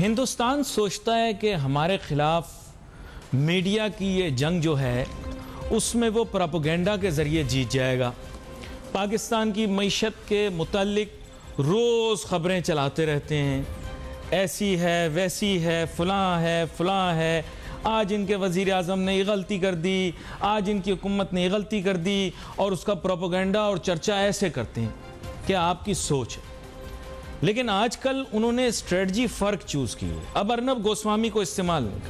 हिंदुस्तान सोचता है कि हमारे खिलाफ मीडिया की ये जंग जो है उसमें वो प्रोपेगेंडा के ज़रिए जीत जाएगा। पाकिस्तान की मईशत के मुतालिक रोज़ ख़बरें चलाते रहते हैं, ऐसी है वैसी है, फ़लाँ है, आज इनके वज़ीर आज़म ने ये गलती कर दी, आज इनकी हुकूमत ने ये गलती कर दी, और उसका प्रोपेगेंडा और चर्चा ऐसे करते हैं। क्या आपकी सोच है? लेकिन आजकल उन्होंने स्ट्रेटजी फ़र्क चूज़ की है। अब अर्नब गोस्वामी को इस्तेमाल नहीं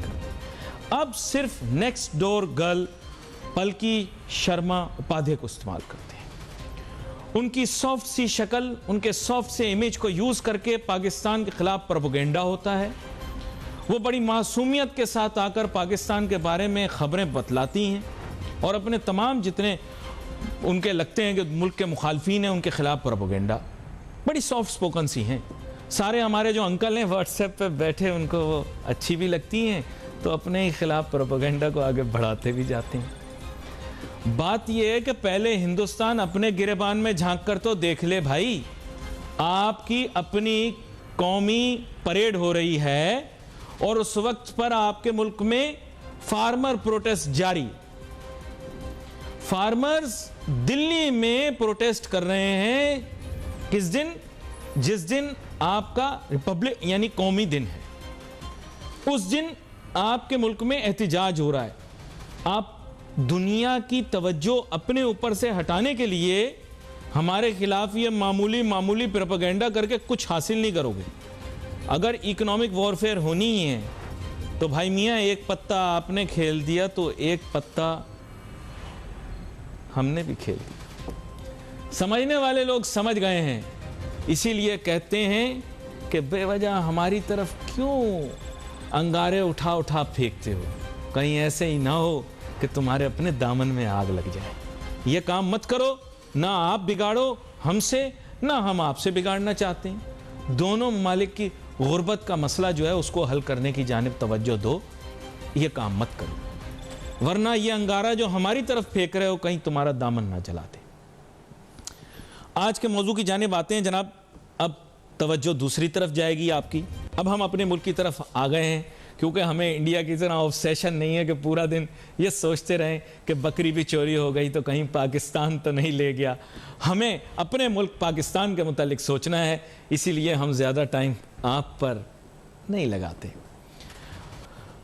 करते, अब सिर्फ next door girl Palki Sharma Upadhyay को इस्तेमाल करते हैं। उनकी सॉफ्ट सी शक्ल, उनके सॉफ्ट से इमेज को यूज़ करके पाकिस्तान के खिलाफ प्रोपेगेंडा होता है। वो बड़ी मासूमियत के साथ आकर पाकिस्तान के बारे में ख़बरें बतलाती हैं और अपने तमाम जितने उनके लगते हैं कि मुल्क के मुखालफीन हैं उनके खिलाफ प्रोपेगेंडा, बड़ी सॉफ्ट स्पोकन सी हैं। सारे हमारे जो अंकल हैं व्हाट्सएप पे बैठे, उनको वो अच्छी भी लगती हैं तो अपने ही खिलाफ प्रोपेगेंडा को आगे बढ़ाते भी जाते हैं। बात यह है कि पहले हिंदुस्तान अपने गिरेबान में झांक कर तो देख ले भाई। आपकी अपनी कौमी परेड हो रही है और उस वक्त पर आपके मुल्क में फार्मर प्रोटेस्ट जारी। फार्मर्स दिल्ली में प्रोटेस्ट कर रहे हैं किस दिन? जिस दिन आपका रिपब्लिक यानी कौमी दिन है, उस दिन आपके मुल्क में एहतिजाज हो रहा है। आप दुनिया की तवज्जो अपने ऊपर से हटाने के लिए हमारे खिलाफ ये मामूली प्रोपेगेंडा करके कुछ हासिल नहीं करोगे। अगर इकोनॉमिक वॉरफेयर होनी है तो भाई मियाँ, एक पत्ता आपने खेल दिया तो एक पत्ता हमने भी खेल दिया। समझने वाले लोग समझ गए हैं, इसीलिए कहते हैं कि बेवजह हमारी तरफ क्यों अंगारे उठा फेंकते हो, कहीं ऐसे ही ना हो कि तुम्हारे अपने दामन में आग लग जाए। ये काम मत करो, ना आप बिगाड़ो हमसे, ना हम आपसे बिगाड़ना चाहते हैं। दोनों ममालिक की गुर्बत का मसला जो है उसको हल करने की जानिब तवज्जो दो। ये काम मत करो, वरना ये अंगारा जो हमारी तरफ फेंक रहे हो कहीं तुम्हारा दामन ना जला दे। आज के मौजू की जानिब आते हैं जनाब। अब तवज्जो दूसरी तरफ जाएगी आपकी। अब हम अपने मुल्क की तरफ आ गए हैं, क्योंकि हमें इंडिया की तरह ऑब्सेशन नहीं है कि पूरा दिन ये सोचते रहें कि बकरी भी चोरी हो गई तो कहीं पाकिस्तान तो नहीं ले गया। हमें अपने मुल्क पाकिस्तान के मुतालिक सोचना है, इसीलिए हम ज़्यादा टाइम आप पर नहीं लगाते।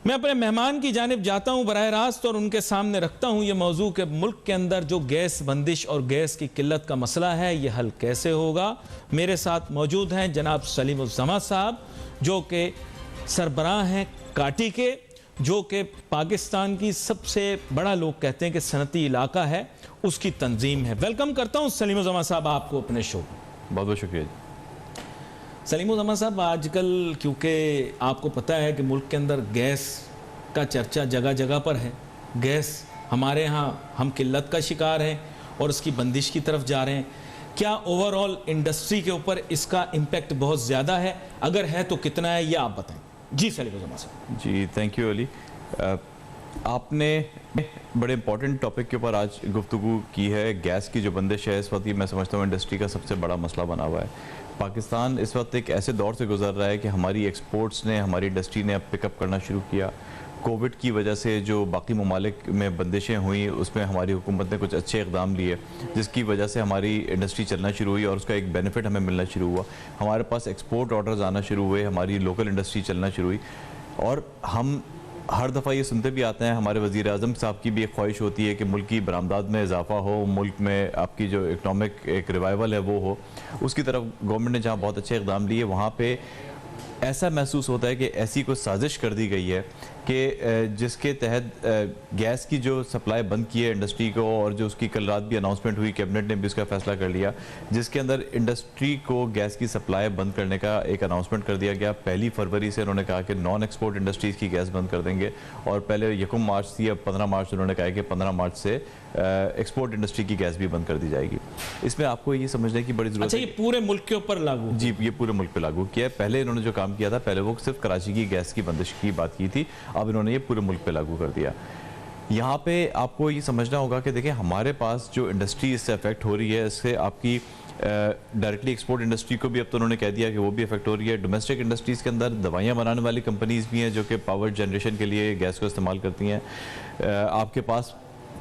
मैं अपने मेहमान की जानिब जाता हूं बराह रास्त और उनके सामने रखता हूं ये मौजू कि मुल्क के अंदर जो गैस बंदिश और गैस की किल्लत का मसला है ये हल कैसे होगा। मेरे साथ मौजूद हैं जनाब सलीमुज़्ज़मा साहब, जो कि सरबराह हैं काटी के, जो कि पाकिस्तान की सबसे बड़ा लोग कहते हैं कि सनती इलाका है, उसकी तंजीम है। वेलकम करता हूँ सलीमुज़्ज़मा साहब आपको अपने शो। बहुत बहुत शुक्रिया जी। सलीमुज़्ज़मा साहब, आजकल क्योंकि आपको पता है कि मुल्क के अंदर गैस का चर्चा जगह जगह पर है। गैस हमारे यहाँ हम किल्लत का शिकार हैं और उसकी बंदिश की तरफ जा रहे हैं। क्या ओवरऑल इंडस्ट्री के ऊपर इसका इम्पैक्ट बहुत ज़्यादा है? अगर है तो कितना है, ये आप बताएं। जी सलीमुज़्ज़मा साहब। जी थैंक यू अली। आपने बड़े इंपॉर्टेंट टॉपिक के ऊपर आज गुफ्तगू की है। गैस की जो बंदिश है इस वक्त मैं समझता हूँ इंडस्ट्री का सबसे बड़ा मसला बना हुआ है। पाकिस्तान इस वक्त एक ऐसे दौर से गुजर रहा है कि हमारी एक्सपोर्ट्स ने, हमारी इंडस्ट्री ने अब पिकअप करना शुरू किया। कोविड की वजह से जो बाकी ममालिक में बंदिशें हुई उसमें हमारी हुकूमत ने कुछ अच्छे इक़दाम लिए, जिसकी वजह से हमारी इंडस्ट्री चलना शुरू हुई और उसका एक बेनिफिट हमें मिलना शुरू हुआ। हमारे पास एक्सपोर्ट ऑर्डर्स आना शुरू हुए, हमारी लोकल इंडस्ट्री चलना शुरू हुई। और हम हर दफ़ा ये सुनते भी आते हैं, हमारे वज़ीर आज़म साहब की भी एक ख्वाहिश होती है कि मुल्क की बरामदात में इजाफा हो, मुल्क में आपकी जो इकनॉमिक एक रिवाइवल है वो हो। उसकी तरफ गवर्नमेंट ने जहाँ बहुत अच्छे इक़दाम लिए, वहाँ पे ऐसा महसूस होता है कि ऐसी कोई साजिश कर दी गई है कि जिसके तहत गैस की जो सप्लाई बंद की है इंडस्ट्री को, और जो उसकी कल रात भी अनाउंसमेंट हुई, कैबिनेट ने भी उसका फैसला कर लिया, जिसके अंदर इंडस्ट्री को गैस की सप्लाई बंद करने का एक अनाउंसमेंट कर दिया गया। 1 फरवरी से उन्होंने कहा कि नॉन एक्सपोर्ट इंडस्ट्रीज़ की गैस बंद कर देंगे, और पहले 1 मार्च थी, अब 15 मार्च उन्होंने कहा कि 15 मार्च से एक्सपोर्ट इंडस्ट्री की गैस भी बंद कर दी जाएगी। इसमें आपको ये समझने की बड़ी जरूरत है। अच्छा, ये पूरे मुल्क के ऊपर लागू? जी, ये पूरे मुल्क पे लागू किया है। पहले इन्होंने जो काम किया था, पहले वो सिर्फ कराची की गैस की बंदिश की बात की थी, अब इन्होंने ये पूरे मुल्क पे लागू कर दिया। यहाँ पे आपको ये समझना होगा कि देखिए हमारे पास जो इंडस्ट्री इससे अफेक्ट हो रही है, इससे आपकी डायरेक्टली एक्सपोर्ट इंडस्ट्री को भी अब तो उन्होंने कह दिया कि वो भी इफेक्ट हो रही है। डोमेस्टिक इंडस्ट्रीज़ के अंदर दवाइयाँ बनाने वाली कंपनीज भी हैं जो कि पावर जनरेशन के लिए गैस को इस्तेमाल करती हैं। आपके पास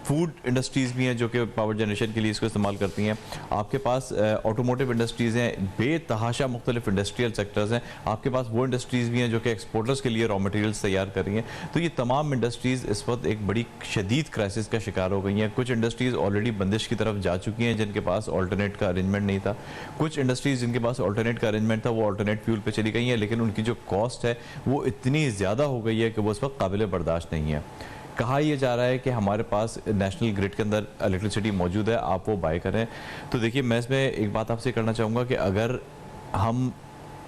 फूड इंडस्ट्रीज़ भी हैं जो कि पावर जनरेशन के लिए इसको इस्तेमाल करती हैं। आपके पास ऑटोमोटिव इंडस्ट्रीज़ हैं, बेतहाशा मुख्तलिफ इंडस्ट्रियल सेक्टर्स हैं। आपके पास वो इंडस्ट्रीज़ भी हैं जो कि एक्सपोर्टर्स के लिए रॉ मटेरियल्स तैयार कर रही हैं। तो ये तमाम इंडस्ट्रीज़ इस वक्त एक बड़ी शदीद क्राइसिस का शिकार हो गई हैं। कुछ इंडस्ट्रीज़ ऑलरेडी बंदिश की तरफ जा चुकी हैं जिनके पास ऑल्टरनेट का अरेंजमेंट नहीं था। कुछ इंडस्ट्रीज़ जिनके पास ऑल्टरनेट का अरेंजमेंट था वो ऑल्टरनेट फ्यूल पर चली गई हैं, लेकिन उनकी जो कॉस्ट है वो इतनी ज़्यादा हो गई है कि वो इस वक्त काबिल बर्दाश्त नहीं है। कहा यह जा रहा है कि हमारे पास नेशनल ग्रिड के अंदर इलेक्ट्रिसिटी मौजूद है, आप वो बाय करें। तो देखिए, मैं इसमें एक बात आपसे करना चाहूँगा कि अगर हम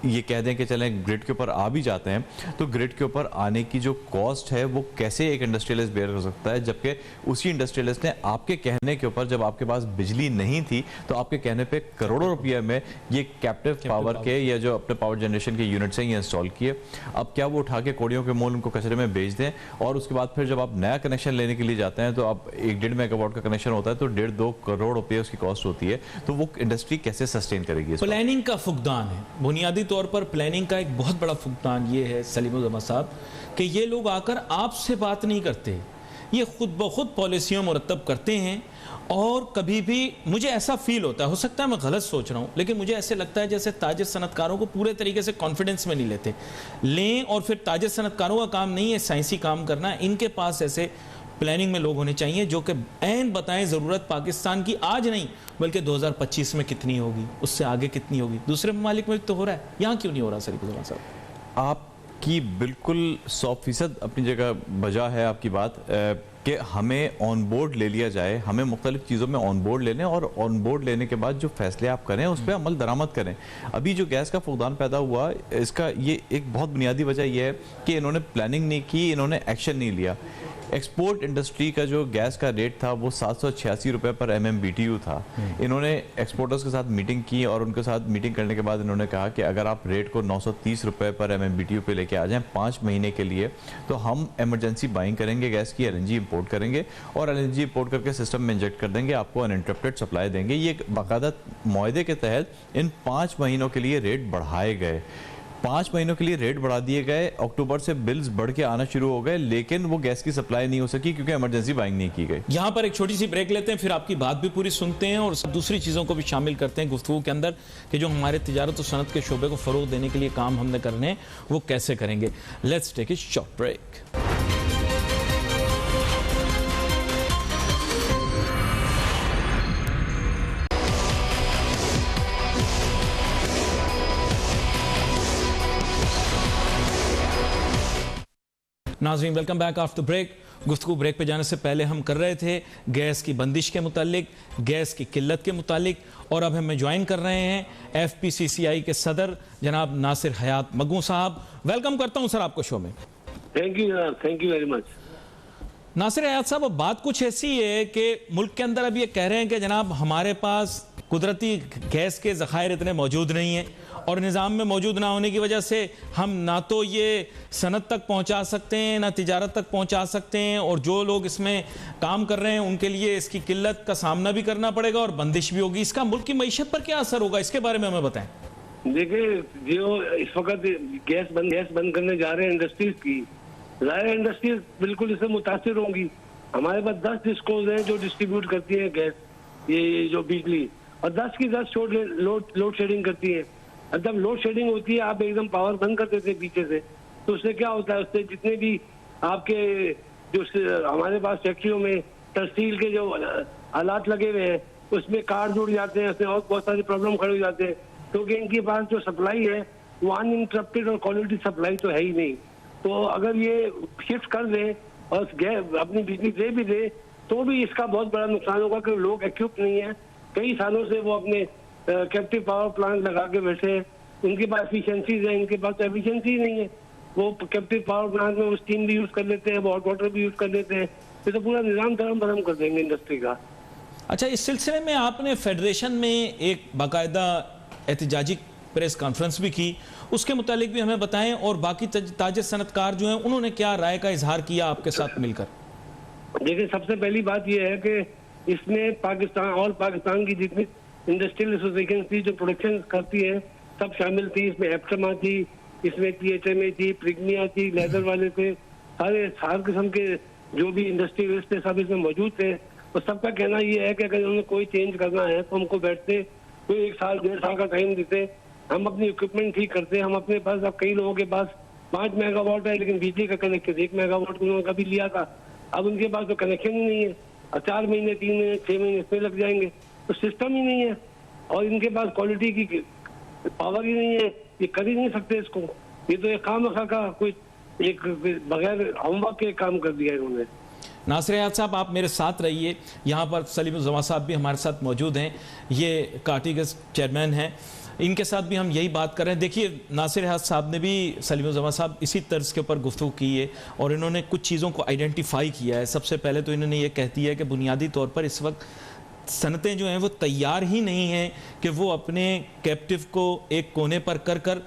ये कह दें कि चलें ग्रिड के ऊपर आ भी जाते हैं तो ग्रिड के ऊपर आने की जो कॉस्ट है वो कैसे एक इंडस्ट्रियलिस्ट बेयर कर सकता है, जबकि उसी इंडस्ट्रियलिस्ट ने आपके कहने के ऊपर, जब आपके पास बिजली नहीं थी तो आपके कहने पे करोड़ों रुपये में ये कैप्टिव पावर के या जो अपने पावर जनरेशन के यूनिट्स हैं ये इंस्टॉल किए। अब क्या वो उठा के कोड़ियों के मोल उनको कचरे में बेच दें और उसके बाद फिर जब आप नया कनेक्शन लेने के लिए जाते हैं तो आप 1-1.5 मेगावाट का कनेक्शन होता है तो 1.5-2 करोड़ रुपये उसकी कॉस्ट होती है। तो वो इंडस्ट्री कैसे सस्टेन करेगी? प्लानिंग का फुकदान है, बुनियादी तौर पर प्लानिंग का एक बहुत बड़ा फुकदान ये है सलीमुल साहब कि ये लोग आकर आपसे बात नहीं करते, ये खुद ब खुद पॉलिसियों मुरतब करते हैं। और कभी भी मुझे ऐसा फील होता है, हो सकता है मैं गलत सोच रहा हूँ, लेकिन मुझे ऐसे लगता है जैसे ताजिर सनतकारों को पूरे तरीके से कॉन्फिडेंस में नहीं लेते लें। और फिर ताजिर सनतकारों का काम नहीं है साइंसी काम करना, इनके पास ऐसे प्लानिंग में लोग होने चाहिए जो कि ऐन बताएं ज़रूरत पाकिस्तान की आज नहीं बल्कि 2025 में कितनी होगी, उससे आगे कितनी होगी। दूसरे ममालिक में तो हो रहा है, यहाँ क्यों नहीं हो रहा? सलीमुल साहब, आपकी बिल्कुल 100% अपनी जगह बजा है आपकी बात कि हमें ऑन बोर्ड ले लिया जाए, हमें मुख्तलिफ चीज़ों में ऑन बोर्ड ले लें और ऑन बोर्ड लेने के बाद जो फैसले आप करें उस पर अमल दरामद करें। अभी जो गैस का फुकदान पैदा हुआ इसका ये एक बहुत बुनियादी वजह यह है कि इन्होंने प्लानिंग नहीं की, इन्होंने एक्शन नहीं लिया। एक्सपोर्ट इंडस्ट्री का जो गैस का रेट था वो 786 रुपये पर MMBTU था। इन्होंने एक्सपोर्टर्स के साथ मीटिंग की और उनके साथ मीटिंग करने के बाद इन्होंने कहा कि अगर आप रेट को 930 रुपये पर MMBTU पे लेके आ जाएं 5 महीने के लिए तो हम इमरजेंसी बाइंग करेंगे गैस की, LNG इंपोर्ट करेंगे और LNG इंपोर्ट करके सिस्टम में इंजेक्ट कर देंगे, आपको अनइंटरप्टेड सप्लाई देंगे। ये बाकायदा मुआहदे के तहत इन 5 महीनों के लिए रेट बढ़ाए गए। 5 महीनों के लिए रेट बढ़ा दिए गए। अक्टूबर से बिल्स बढ़ के आना शुरू हो गए, लेकिन वो गैस की सप्लाई नहीं हो सकी क्योंकि इमरजेंसी बाइंग नहीं की गई। यहाँ पर एक छोटी सी ब्रेक लेते हैं, फिर आपकी बात भी पूरी सुनते हैं और दूसरी चीज़ों को भी शामिल करते हैं गुफ्तगू के अंदर कि जो हमारे तिजारत और सनत के शोबे को फ़रोग देने के लिए काम हमने करने हैं वो कैसे करेंगे। Let's take a short break. नाज़रीन, वेलकम बैक आफ्टर ब्रेक। गुफ्तगू ब्रेक पे जाने से पहले हम कर रहे थे गैस की बंदिश के मुतालिक, गैस की किल्लत के मुतालिक, और अब हमें ज्वाइन कर रहे हैं FPCCI के सदर जनाब नासिर हयात मग्गू साहब। वेलकम करता हूं सर आपको शो में। Thank you very much. Nasir Hayat sahab, अब बात कुछ ऐसी है कि मुल्क के अंदर अब ये कह रहे हैं कि जनाब हमारे पास कुदरती गैस के ज़खायर इतने मौजूद नहीं हैं और निज़ाम में मौजूद ना होने की वजह से हम ना तो ये सनत तक पहुंचा सकते हैं ना तिजारत तक पहुंचा सकते हैं, और जो लोग इसमें काम कर रहे हैं उनके लिए इसकी किल्लत का सामना भी करना पड़ेगा और बंदिश भी होगी। इसका मुल्क की मईशत पर क्या असर होगा, इसके बारे में हमें बताएं। देखिए, जो इस वक्त गैस बंद करने जा रहे हैं इंडस्ट्रीज की, ज़ाहिर इंडस्ट्रीज बिल्कुल इससे मुतासिर होंगी। हमारे पास 10 डिस्कोज हैं जो डिस्ट्रीब्यूट करती है गैस, ये जो बिजली, और 10 की 10 लोड शेडिंग करती है। जब लोड शेडिंग होती है आप एकदम पावर बंद कर देते हैं पीछे से, तो उससे क्या होता है, उससे जितने भी आपके जो हमारे पास फैक्ट्रियों में तहसील के जो आलात लगे हुए हैं उसमें कार जुड़ जाते हैं, उसमें और बहुत सारी प्रॉब्लम खड़े हो जाते हैं क्योंकि इनके पास जो सप्लाई है वो अनइंटरप्टेड और क्वालिटी सप्लाई तो है ही नहीं। तो अगर ये शिफ्ट कर दें और अपनी बिजली दे भी दे तो भी इसका बहुत बड़ा नुकसान होगा कि लोग इक्विप नहीं है। कई सालों से वो अपने कैप्टिव पावर प्लांट लगा के बैठे हैं, उनके पास एफिशिएंसीज है, इनके पास एफिशिएंसी नहीं है। वो कैप्टिव पावर प्लांट में वो स्टीम भी यूज कर लेते हैं, हॉट वाटर भी यूज कर लेते हैं, तो पूरा निजाम धर्म कर देंगे इंडस्ट्री का। अच्छा, इस सिलसिले में आपने फेडरेशन में एक बाकायदा एहतजाजी प्रेस कॉन्फ्रेंस भी की, उसके मुतालिक भी हमें बताएं, और बाकी ताजिर सनतकार जो हैं उन्होंने क्या राय का इजहार किया आपके साथ मिलकर। देखिए, सबसे पहली बात यह है कि इसमें पाकिस्तान की जितनी इंडस्ट्रियल एसोसिएशन थी जो प्रोडक्शन करती है, सब शामिल थी इसमें। एप्टमा थी, इसमें THMA थी, प्रिग्निया थी, लेदर वाले थे, सारे हर किस्म के जो भी इंडस्ट्रियलिस्ट थे सब इसमें मौजूद थे। और सबका कहना ये है कि अगर उन्हें कोई चेंज करना है तो हमको बैठते, कोई 1 साल 1.5 साल का टाइम देते, हम अपनी इक्विपमेंट ठीक करते। हम अपने पास, अब कई लोगों के पास 5 मेगावाट है लेकिन बिजली का कनेक्शन 1 मेगावाट उन्होंने कभी लिया था, अब उनके पास तो कनेक्शन ही नहीं है। और 4 महीने 3 महीने 6 महीने इसमें लग जाएंगे, तो सिस्टम ही नहीं है और इनके पास क्वालिटी की पावर ही नहीं है, ये कर ही नहीं सकते इसको। ये तो एक काम का कोई एक बगैर होमवर्क के काम कर दिया इन्होंने। नासिर हयात साहब, आप मेरे साथ रहिए। यहाँ पर सलीम उज़्ज़मा साहब भी हमारे साथ मौजूद हैं, ये काटी के चेयरमैन हैं, इनके साथ भी हम यही बात कर रहे हैं। देखिए, नासिर हयात साहब ने भी, सलीम उज़्ज़मा साहब, इसी तर्ज के ऊपर गुफ्तगू की है और इन्होंने कुछ चीज़ों को आइडेंटिफाई किया है। सबसे पहले तो इन्होंने ये कह दिया है कि बुनियादी तौर पर इस वक्त सनतें जो हैं वो तैयार ही नहीं हैं कि वो अपने कैप्टिव को एक कोने पर कर कर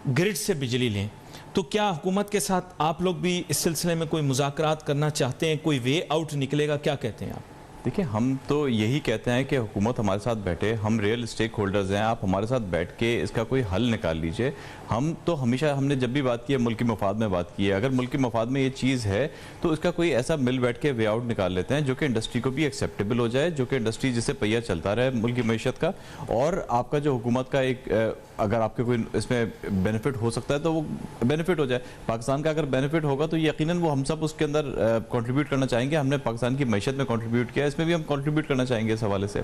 ग्रिड से बिजली लें। तो क्या हुकूमत के साथ आप लोग भी इस सिलसिले में कोई मुज़ाकरात करना चाहते हैं, कोई वे आउट निकलेगा, क्या कहते हैं आप? देखिए, हम तो यही कहते हैं कि हुकूमत हमारे साथ बैठे, हम रियल स्टेक होल्डर्स हैं, आप हमारे साथ बैठ के इसका कोई हल निकाल लीजिए। हम तो हमेशा, हमने जब भी बात की है मुल्क के मफाद में बात की है, अगर मुल्क के मफाद में ये चीज़ है तो इसका कोई ऐसा मिल बैठ के वे आउट निकाल लेते हैं जो कि इंडस्ट्री को भी एक्सेप्टेबल हो जाए, जो कि इंडस्ट्री जिससे पहिया चलता रहे मुल्क की मैशत का। और आपका जो हुकूमत का एक, अगर आपके कोई इसमें बेनिफिट हो सकता है तो वो बेनिफिट हो जाए। पाकिस्तान का अगर बेनिफिट होगा तो यकीनन वो हम सब उसके अंदर कंट्रीब्यूट करना चाहेंगे। हमने पाकिस्तान की मैशत में कंट्रीब्यूट किया, इसमें भी हम कंट्रीब्यूट करना चाहेंगे इस हवाले से।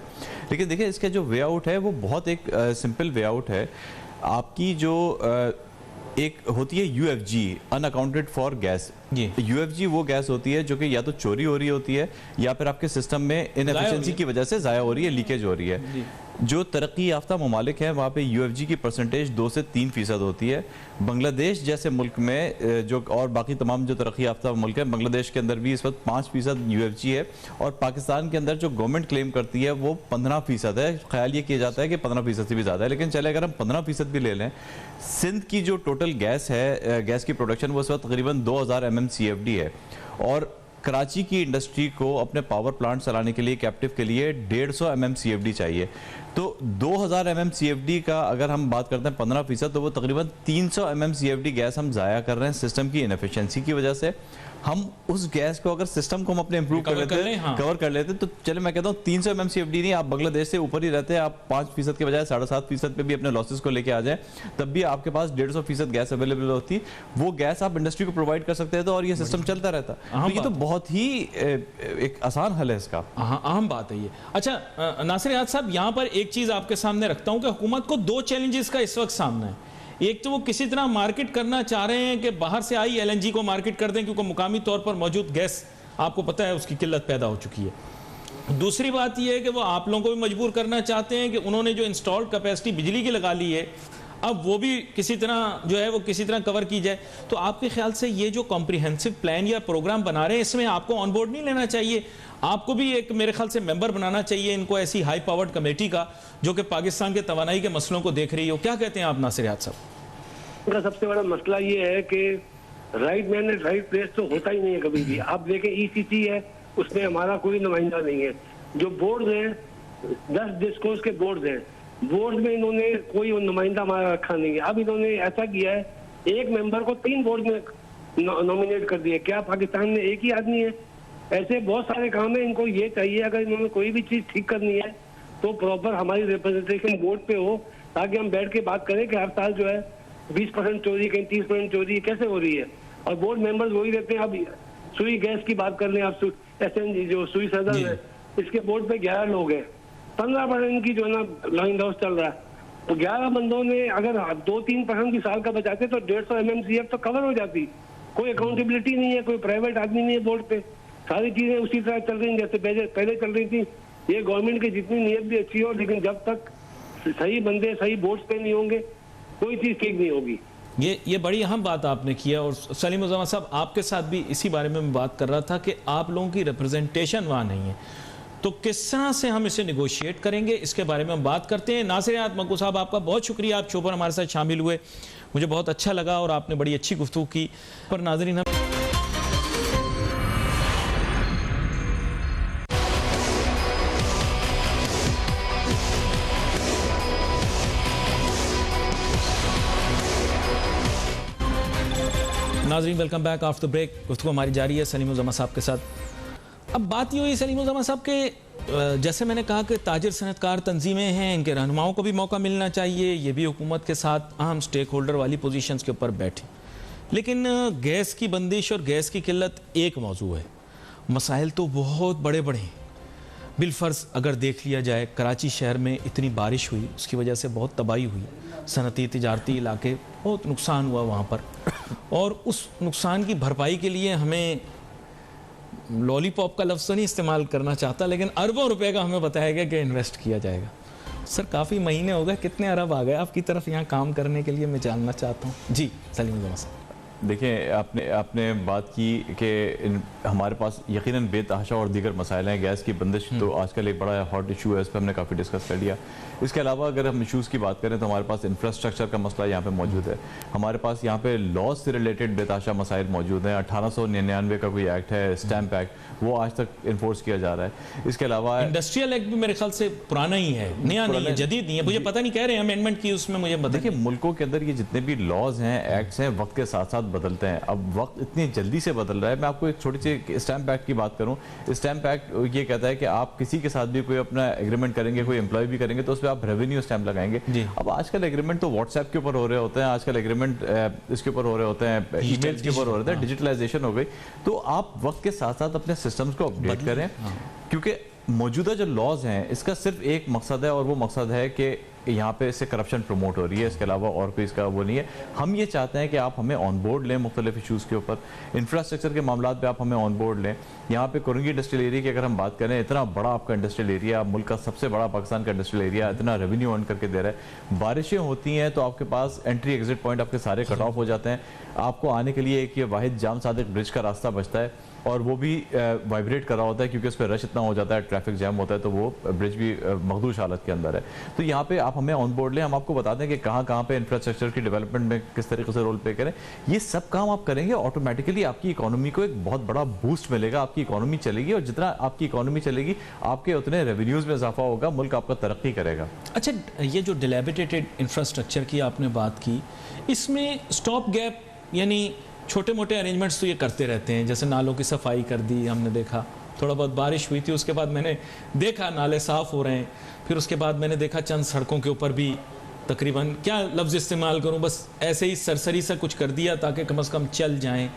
लेकिन देखिए, इसका जो वे आउट है वो बहुत एक सिंपल वे आउट है। आपकी जो एक होती है UFG, unaccounted for gas. UFG वो गैस होती है जो कि या तो चोरी हो रही होती है या फिर आपके सिस्टम में इनएफिशिएंसी की वजह से ज़ाया हो रही है, लीकेज हो रही है। जो तरक्की याफ्ता ममालिक हैं वहाँ पे UFG की परसेंटेज 2 से 3% होती है। बांग्लादेश जैसे मुल्क में जो, और बाकी तमाम जो तरक्की याफ्ता मुल्क हैं, बांग्लादेश के अंदर भी इस वक्त 5% UFG है और पाकिस्तान के अंदर जो गवर्नमेंट क्लेम करती है वो 15% है। ख्याल ये किया जाता है कि 15% से भी ज़्यादा है, लेकिन चले अगर हम 15% भी ले लें, सिंध की जो टोटल गैस है, गैस की प्रोडक्शन वो इस वक्त तकरीबन 2000 MMCFD है। और कराची की इंडस्ट्री को अपने पावर प्लांट चलाने के लिए, कैप्टिव के लिए 150 MMCFD चाहिए। तो 2000 MMCFD का अगर हम बात करते हैं 15%, तो वो तकरीबन 300 MMCFD गैस हम ज़ाया कर रहे हैं सिस्टम की इनएफिशिएंसी की वजह से। हम उस गैस को, अगर सिस्टम को हम अपने इंप्रूव कर लेते हैं, कवर कर लेते हैं, तो चले मैं कहता हूँ 300 MMCFD नहीं, आप बांग्लादेश से ऊपर ही रहते हैं, आप 5% के बजाय 7.5% पे भी अपने लॉसेस को लेके आ जाए, तब भी आपके पास 150% गैस अवेलेबल होती, वो गैस आप इंडस्ट्री को प्रोवाइड कर सकते हैं तो, और ये सिस्टम चलता रहता। तो ये तो बहुत ही एक आसान हल है इसका। अहम बात है ये। अच्छा नासिर हयात साहब, यहाँ पर एक चीज आपके सामने रखता हूँ कि हुकूमत को 2 चैलेंजेस का इस वक्त सामना है। एक तो वो किसी तरह मार्केट करना चाह रहे हैं कि बाहर से आई LNG को मार्केट कर दें, क्योंकि मुकामी तौर पर मौजूद गैस आपको पता है उसकी किल्लत पैदा हो चुकी है। दूसरी बात यह है कि वो आप लोगों को भी मजबूर करना चाहते हैं कि उन्होंने जो इंस्टॉल्ड कैपेसिटी बिजली की लगा ली है, अब वो भी किसी तरह जो है वो किसी तरह कवर की जाए। तो आपके ख्याल से ये जो कॉम्प्रिहेंसिव प्लान या प्रोग्राम बना रहे हैं, इसमें आपको ऑन बोर्ड नहीं लेना चाहिए? आपको भी एक, मेरे ख्याल से, मेंबर बनाना चाहिए इनको, ऐसी हाई पावर्ड कमेटी का जो कि पाकिस्तान के तवानाई के मसलों को देख रही हो। क्या कहते हैं आप नासिर हयात साहब? इनका सबसे बड़ा मसला ये है कि right man and right place तो होता ही नहीं है कभी भी। आप देखें ECC है, उसमें हमारा कोई नुमाइंदा नहीं है। जो बोर्ड हैं, 10 डिस्कोर्स के बोर्ड हैं, बोर्ड में इन्होंने कोई नुमाइंदा हमारा रखा नहीं है। अब इन्होंने ऐसा किया है, एक मेंबर को 3 बोर्ड में नॉमिनेट कर दिया। क्या पाकिस्तान में एक ही आदमी है? ऐसे बहुत सारे काम है। इनको ये चाहिए, अगर इन्होंने कोई भी चीज ठीक करनी है तो प्रॉपर हमारी रिप्रेजेंटेशन बोर्ड पे हो, ताकि हम बैठ के बात करें कि हर साल जो है 20% चोरी, कहीं 30% चोरी कैसे हो रही है। और बोर्ड मेंबर्स वही रहते हैं। अब सुई गैस की बात कर लें आप, SNG जो सुई सदर है, इसके बोर्ड पे 11 लोग हैं, 15% की जो है ना लाइन हाउस चल रहा है। तो 11 बंदों ने अगर 2-3% की साल का बचाते तो 150 MMCF तो कवर हो जाती। कोई अकाउंटेबिलिटी नहीं है, कोई प्राइवेट आदमी नहीं है बोर्ड पे। सारी चीजें उसी तरह चल रही हैं जैसे पहले चल रही थी। ये गवर्नमेंट की जितनी नीयत भी अच्छी हो, लेकिन जब तक सही बंदे सही बोर्ड पे नहीं होंगे, कोई चीज ठीक नहीं होगी। ये बड़ी अहम बात आपने किया। और सलीम उज़्ज़मा साहब, आपके साथ भी इसी बारे में मैं बात कर रहा था कि आप लोगों की रिप्रेजेंटेशन वहाँ नहीं है, तो किस तरह से हम इसे निगोशिएट करेंगे, इसके बारे में हम बात करते हैं। नासिर हयात मक्कू साहब, आपका बहुत शुक्रिया, आप शो पर हमारे साथ शामिल हुए, मुझे बहुत अच्छा लगा और आपने बड़ी अच्छी गुफ्तगू की। पर नाज़रीन, नाजरीन वेलकम बैक आफ्टर ब्रेक। गुफ्तगू हमारी जारी है सलीम उज़्ज़मा साहब के साथ। अब बात ये हुई सलीम उज़्ज़मा साहब के, जैसे मैंने कहा कि ताजिर सनतकार तंजीमें हैं, इनके रहनुमाओं को भी मौका मिलना चाहिए, ये भी हुकूमत के साथ अहम स्टेक होल्डर वाली पोजीशंस के ऊपर बैठे। लेकिन गैस की बंदिश और गैस की किल्लत एक मौजू है, मसाइल तो बहुत बड़े बड़े हैं। बिलफर्ज अगर देख लिया जाए, कराची शहर में इतनी बारिश हुई, उसकी वजह से बहुत तबाही हुई, सनती तिजारती इलाके बहुत नुकसान हुआ वहाँ पर, और उस नुकसान की भरपाई के लिए हमें लॉलीपॉप का लफ्ज़ तो नहीं इस्तेमाल करना चाहता, लेकिन अरबों रुपए का हमें बताया गया कि इन्वेस्ट किया जाएगा। सर काफ़ी महीने हो गए, कितने अरब आ गए आपकी तरफ यहाँ काम करने के लिए, मैं जानना चाहता हूँ। जी सलीम उज़्ज़मा साहब। देखिए, आपने बात की कि हमारे पास यकीनन बेतहाशा और दीगर मसाइल हैं। गैस की बंदिश तो आजकल एक बड़ा हॉट इशू है, इस पर हमने काफ़ी डिस्कस कर लिया। इसके अलावा अगर हम इशूज़ की बात करें तो हमारे पास इंफ्रास्ट्रक्चर का मसला यहाँ पे मौजूद है। हमारे पास यहाँ पे लॉज से रिलेटेड बेतहाशा मसाइल मौजूद हैं। 1899 का कोई एक्ट है, स्टैम्प एक्ट, वो आज तक इन्फोर्स किया जा रहा है। इसके अलावा इंडस्ट्रियल एक्ट भी मेरे ख्याल से पुराना ही है, नया नहीं है, जदीद नहीं है। मुझे पता नहीं, कह रहे हैं अमेंडमेंट की, उसमें मुझे देखिए मुल्कों के अंदर ये जितने भी लॉज हैं, एक्ट्स हैं, वक्त के साथ साथ बदलते हैं। अब वक्त इतनी जल्दी से बदल रहा है। मैं आपको एक छोटी सी स्टैम्प एक्ट की बात करूं। स्टैम्प एक्ट ये कहता है कि आप किसी के साथ भी कोई अपना एग्रीमेंट करेंगे, कोई एम्प्लॉय भी करेंगे, तो उस पर आप रेवेन्यू स्टैम्प लगाएंगे। अब आजकल एग्रीमेंट तो व्हाट्सएप के ऊपर हो रहे होते हैं, आजकल एग्रीमेंट इसके ऊपर हो रहे होते हैं, ईमेल्स के ऊपर हो रहे हैं, डिजिटलाइजेशन हो गई। तो आप वक्त के साथ साथ अपने सिस्टम्स को अपडेट करें, क्योंकि मौजूदा जो लॉज हैं इसका सिर्फ एक मकसद है, और वो मकसद है कि यहाँ पे इससे करप्शन प्रमोट हो रही है। इसके अलावा और कोई इसका वो नहीं है। हम ये चाहते हैं कि आप हमें ऑन बोर्ड लें मुख्तलिफ इशूज़ के ऊपर, इंफ्रास्ट्रक्चर के मामला पे आप हमें ऑन बोर्ड लें। यहाँ पे कुरंगी इंडस्ट्रियल एरिया की अगर हम बात करें, इतना बड़ा आपका इंडस्ट्रियल एरिया, मुल्क का सबसे बड़ा पाकिस्तान का इंडस्ट्रियल एरिया, इतना रेवेन्यू अर्न करके दे रहा है। बारिशें होती हैं तो आपके पास एंट्री एग्जिट पॉइंट आपके सारे कट ऑफ हो जाते हैं। आपको आने के लिए एक ये वाहिद जाम सादिक ब्रिज का रास्ता बचता है, और वो भी वाइब्रेट कर रहा होता है क्योंकि उस पर रश इतना हो जाता है, ट्रैफिक जैम होता है, तो वो ब्रिज भी मखदूश हालत के अंदर है। तो यहाँ पे आप हमें ऑन बोर्ड लें, हम आपको बता दें कि कहाँ पे इंफ्रास्ट्रक्चर की डेवलपमेंट में किस तरीके से रोल प्ले करें। ये सब काम आप करेंगे, ऑटोमेटिकली आपकी इकोनॉमी को एक बहुत बड़ा बूस्ट मिलेगा, आपकी इकोनॉमी चलेगी, और जितना आपकी इकोनॉमी चलेगी आपके उतने रेवेन्यूज़ में इजाफा होगा, मुल्क आपका तरक्की करेगा। अच्छा, ये जो डिलैबिटेटेड इंफ्रास्ट्रक्चर की आपने बात की, इसमें स्टॉप गैप यानी छोटे मोटे अरेंजमेंट्स तो ये करते रहते हैं, जैसे नालों की सफाई कर दी, हमने देखा थोड़ा बहुत बारिश हुई थी, उसके बाद मैंने देखा नाले साफ़ हो रहे हैं, फिर उसके बाद मैंने देखा चंद सड़कों के ऊपर भी तकरीबन, क्या लफ्ज़ इस्तेमाल करूं, बस ऐसे ही सरसरी सा कुछ कर दिया ताकि कम से कम चल जाएं।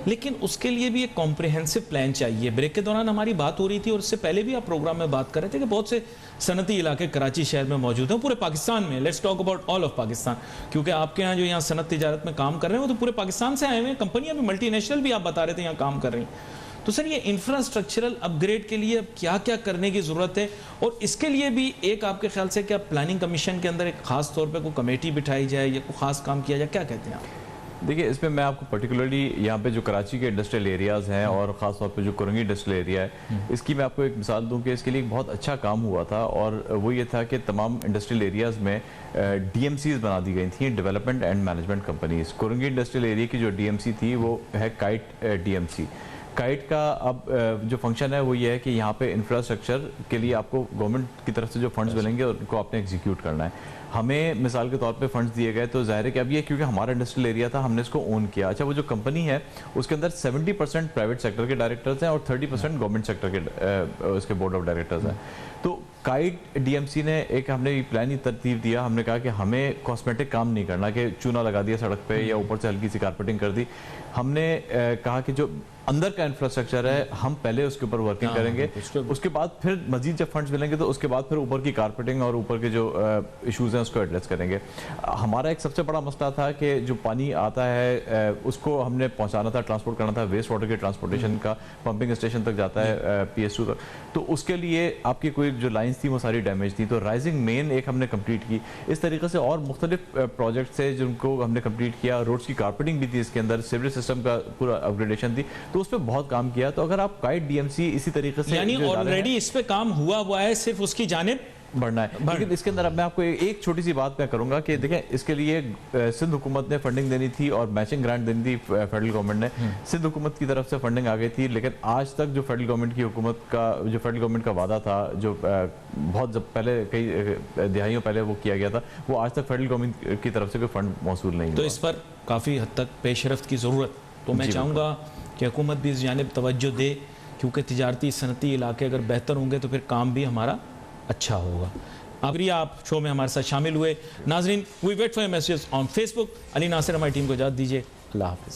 लेकिन उसके लिए भी एक कॉम्प्रिहेंसिव प्लान चाहिए। ब्रेक के दौरान हमारी बात हो रही थी, और इससे पहले भी आप प्रोग्राम में बात कर रहे थे कि बहुत से सनती इलाके कराची शहर में मौजूद हैं, पूरे पाकिस्तान में। Let's talk about all of Pakistan, क्योंकि आपके यहाँ जो यहाँ सनत तिजारत में काम कर रहे हैं वो तो पूरे पाकिस्तान से आए हुए हैं, कंपनियां भी मल्टीनेशनल भी आप बता रहे थे यहाँ काम कर रही हैं। तो सर, ये इंफ्रास्ट्रक्चरल अपग्रेड के लिए अब क्या क्या करने की ज़रूरत है, और इसके लिए भी एक आपके ख्याल से क्या प्लानिंग कमीशन के अंदर एक खास तौर पर कोई कमेटी बिठाई जाए या कोई खास काम किया जाए, क्या कहते हैं आप? देखिए, इसमें मैं आपको पर्टिकुलरली यहाँ पे जो कराची के इंडस्ट्रियल एरियाज़ हैं, और ख़ास तौर पे जो कुरंगी इंडस्ट्रियल एरिया है, इसकी मैं आपको एक मिसाल दूँ कि इसके लिए एक बहुत अच्छा काम हुआ था, और वो ये था कि तमाम इंडस्ट्रियल एरियाज़ में DMCs बना दी गई थी, development and management companies. Korangi industrial area की जो DMC थी वो है काइट DMC। काइट का अब जो फंक्शन है वो ये है कि यहाँ पे इंफ्रास्ट्रक्चर के लिए आपको गवर्नमेंट की तरफ से जो फंड्स मिलेंगे उनको आपने एग्जीक्यूट करना है। हमें मिसाल के तौर पे फंड्स दिए गए, तो जाहिर है कि अब ये क्योंकि हमारा इंडस्ट्रियल एरिया था, हमने इसको ओन किया। अच्छा, वो जो कंपनी है उसके अंदर 70% प्राइवेट सेक्टर के डायरेक्टर्स हैं और 30% गवर्नमेंट सेक्टर के उसके बोर्ड ऑफ डायरेक्टर्स हैं। तो काइट DMC ने एक हमने प्लान ही तरतीब दिया। हमने कहा कि हमें कॉस्मेटिक काम नहीं करना कि चूना लगा दिया सड़क पे या ऊपर से हल्की सी कारपेटिंग कर दी। हमने कहा कि जो अंदर का इंफ्रास्ट्रक्चर है हम पहले उसके ऊपर वर्किंग करेंगे, उसके बाद फिर मजीद जब फंड्स मिलेंगे तो उसके बाद फिर ऊपर की कारपेटिंग और ऊपर के जो इश्यूज हैं उसको एड्रेस करेंगे। हमारा एक सबसे बड़ा मसला था कि जो पानी आता है उसको हमने पहुंचाना था, ट्रांसपोर्ट करना था, वेस्ट वाटर के ट्रांसपोर्टेशन का पंपिंग स्टेशन तक जाता है PS2 तक, तो उसके लिए आपकी कोई जो लाइन्स थी वो सारी डैमेज थी। तो राइजिंग मेन एक हमने कंप्लीट की। इस तरीके से और मुख्तलिफ प्रोजेक्ट्स थे जिनको हमने कंप्लीट किया। रोड्स की कारपेटिंग भी थी इसके अंदर, सीवरेज सिस्टम का पूरा अपग्रेडेशन थी, तो उस पर बहुत काम किया। तो अगर आप काइट DMC इसी तरीके से यानी ऑलरेडी इस पे काम हुआ है, सिर्फ उसकी जानिब बढ़ना है। लेकिन इसके अंदर अब मैं आपको एक छोटी सी बात मैं करूंगा कि देखें, इसके लिए सिंध हुकूमत ने फंडिंग देनी थी और मैचिंग ग्रांट देनी थी फेडरल गवर्नमेंट ने। सिंध हुकूमत की तरफ से फंडिंग आ गई थी, लेकिन आज तक जो फेडरल गवर्नमेंट का वादा था, जो बहुत जब पहले कई दिहाइयों पहले वो किया गया था, वो आज तक फेडरल गवर्नमेंट की तरफ से कोई फंड मौसूल नहीं। तो इस पर काफ़ी हद तक पेशरफ्त की ज़रूरत तो मैं चाहूँगा कि हुकूमत भी इस जानिब तवज्जो दे, क्योंकि तिजारती सनती इलाके अगर बेहतर होंगे तो फिर काम भी हमारा अच्छा होगा। शुक्रिया आप शो में हमारे साथ शामिल हुए। नाजरीन, we wait for messages on Facebook. Ali Nasir हमारी टीम को इजाज़त दीजिए। अल्लाह हाफ़िज़।